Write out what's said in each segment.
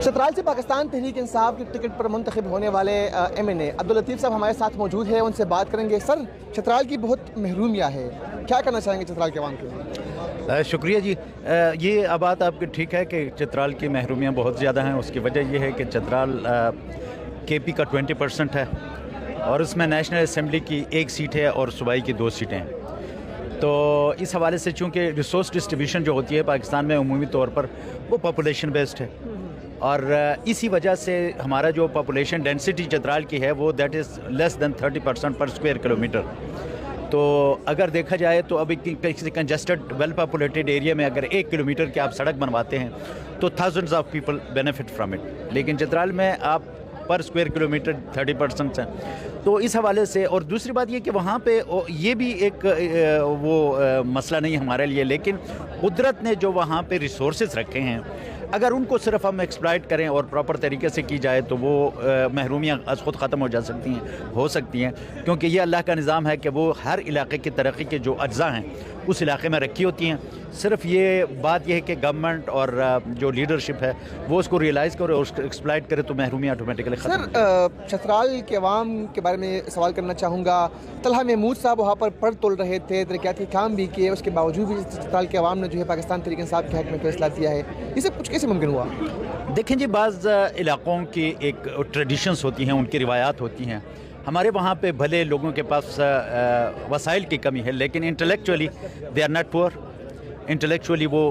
चतराल से पाकिस्तान तहरीक इंसाफ की टिकट पर मुंतखब होने वाले MNA अब्दुल लतीफ़ साहब हमारे साथ मौजूद है, उनसे बात करेंगे। सर, चतराल की बहुत महरूमियाँ है, क्या करना चाहेंगे चतराल के अवाम के लिए? शुक्रिया जी। ये बात आपकी ठीक है कि चतराल की महरूमियाँ बहुत ज़्यादा हैं। उसकी वजह यह है कि चतराल KP का 20% है और उसमें नेशनल असम्बली की 1 सीट है और सूबाई की 2 सीटें हैं। तो इस हवाले से चूँकि रिसोर्स डिस्ट्रीब्यूशन जो होती है पाकिस्तान में उमूमी तौर पर वो पॉपुलेशन बेस्ड है और इसी वजह से हमारा जो पॉपुलेशन डेंसिटी चतराल की है वो दैट इज़ लेस दैन 30% पर स्क्वायर किलोमीटर। तो अगर देखा जाए तो अभी किसी कंजस्टेड वेल पॉपुलेटेड एरिया में अगर 1 किलोमीटर की आप सड़क बनवाते हैं तो thousands of people benefit from it, लेकिन चतराल में आप पर स्क्वायर किलोमीटर 30% हैं। तो इस हवाले से, और दूसरी बात ये कि वहाँ पे ये भी एक मसला नहीं हमारे लिए, लेकिन कुदरत ने जो वहाँ पे रिसोर्सेज रखे हैं अगर उनको सिर्फ हम एक्सप्लॉइट करें और प्रॉपर तरीके से की जाए तो वो महरूमियाँ अज खुद ख़त्म हो सकती हैं क्योंकि ये अल्लाह का निज़ाम है कि वो हर इलाके की तरक्की के जो अज्जा हैं उस इलाके में रखी होती हैं। सिर्फ ये बात यह है कि गवर्नमेंट और जो लीडरशिप है वो उसको रियलाइज़ करे और उसको एक्सप्लॉइट करे तो महरूमियाँ ऑटोमेटिकली ख़त्म। सर, चतराल के अवाम के बारे में सवाल करना चाहूँगा। तलहा महमूद साहब वहाँ पर पढ़ तोल रहे थे, तरक्याती काम भी किए, उसके बावजूद भी चतराल के अवाम ने जो है पाकिस्तान तहरीक इंसाफ के हक़ में फैसला दिया है। ये सब कुछ कैसे मुमकिन हुआ? देखें जी, बाज़ इलाक़ों की एक ट्रेडिशंस होती हैं, उनकी रिवायात होती हैं। हमारे वहाँ पे भले लोगों के पास वसाइल की कमी है लेकिन intellectually they are not poor, intellectually वो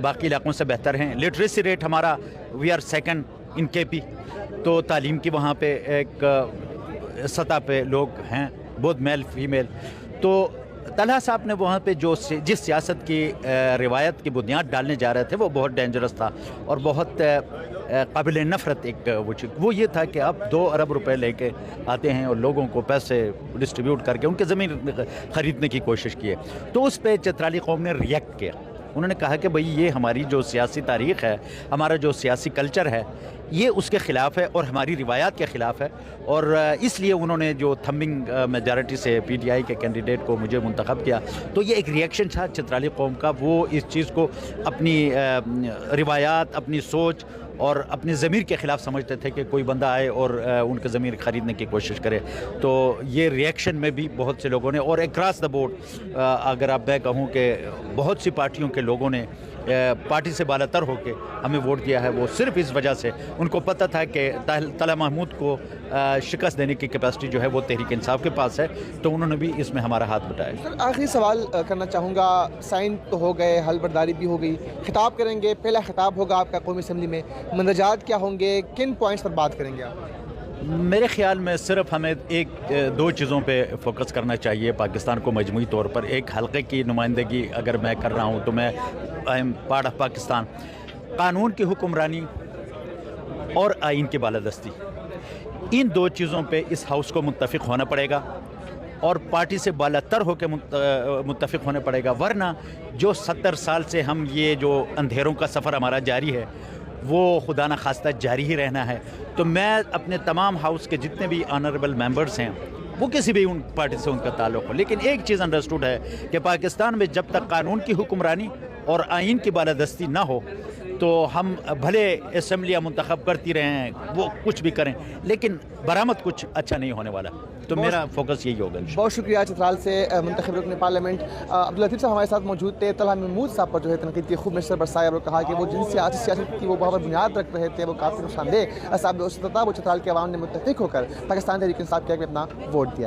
बाकी इलाकों से बेहतर हैं। लिटरेसी रेट हमारा we are second in KP। तो तालीम की वहाँ पे एक सतह पे लोग हैं, बोथ मेल फीमेल। तो तलहा साहब ने वहाँ पे जिस सियासत की रिवायत की बुनियाद डालने जा रहे थे वो बहुत डेंजरस था और बहुत काबिल नफ़रत एक वो ये था कि आप 2 अरब रुपए लेके आते हैं और लोगों को पैसे डिस्ट्रीब्यूट करके उनके ज़मीन ख़रीदने की कोशिश की है। तो उस पर चतराली कौम ने रिएक्ट किया। उन्होंने कहा कि भाई ये हमारी जो सियासी तारीख़ है, हमारा जो सियासी कल्चर है, ये उसके ख़िलाफ़ है और हमारी रिवायात के ख़िलाफ़ है और इसलिए उन्होंने जो थम्बिंग मेजॉरिटी से PTI के कैंडिडेट को मुझे मुंतखब किया। तो ये एक रिएक्शन था चतराली कौम का। वो इस चीज़ को अपनी रिवायात, अपनी सोच और अपने ज़मीर के ख़िलाफ़ समझते थे कि कोई बंदा आए और उनके ज़मीर ख़रीदने की कोशिश करे। तो ये रिएक्शन में भी बहुत से लोगों ने, और अक्रॉस द बोर्ड अगर आप मैं कहूँ कि बहुत सी पार्टियों के लोगों ने पार्टी से बालातर होकर हमें वोट दिया है, वो सिर्फ इस वजह से उनको पता था कि तलहा महमूद को शिकस्त देने की कैपेसिटी जो है वो तहरीक इंसाफ के पास है, तो उन्होंने भी इसमें हमारा हाथ बटाया। सर, आखिरी सवाल करना चाहूँगा। साइन तो हो गए, हलबर्दारी भी हो गई, खिताब करेंगे, पहला खिताब होगा आपका कौमी असम्बली में, मंदरजात क्या होंगे, किन पॉइंट्स पर बात करेंगे आप? मेरे ख़्याल में सिर्फ हमें 1-2 चीज़ों पे फोकस करना चाहिए पाकिस्तान को मजमूई तौर पर। एक हल्के की नुमाइंदगी अगर मैं कर रहा हूँ तो मैं I am part of Pakistan. कानून की हुक्मरानी और आइन की बालादस्ती, इन 2 चीज़ों पे इस हाउस को मुत्तफ़िक होना पड़ेगा और पार्टी से बालातर होकर मुत्तफ़िक होने पड़ेगा, वरना जो 70 साल से हम ये जो अंधेरों का सफ़र हमारा जारी है वो खुदा न खास्ता जारी ही रहना है। तो मैं अपने तमाम हाउस के जितने भी ऑनरेबल मेंबर्स हैं वो किसी भी उन पार्टी से उनका ताल्लुक़ हो, लेकिन एक चीज़ अंडरस्टूड है कि पाकिस्तान में जब तक कानून की हुक्मरानी और आइन की बालादस्ती ना हो तो हम भले असम्बलियाँ मुंतखब करती रहे हैं, वो कुछ भी करें, लेकिन बरामद कुछ अच्छा नहीं होने वाला। तो मेरा फोकस यही होगा। बहुत शुक्रिया। चतराल से मुंतखब रुकन पार्लियामेंट अब्दुल लतीफ़ साहब हमारे साथ मौजूद थे। तलहा महमूद साहब पर जो है तनकीद की खूब मिसर बरसाया और कहा कि वो जिन सियासत की वो बहुत बुनियाद रख रहे थे वो काफ़ी नुकसानदेह साबित हो सकता था। वो चतराल के अवाम ने मुत्तफ़िक होकर पाकिस्तान तहरीक इंसाफ के हक़ में अपना वोट दिया।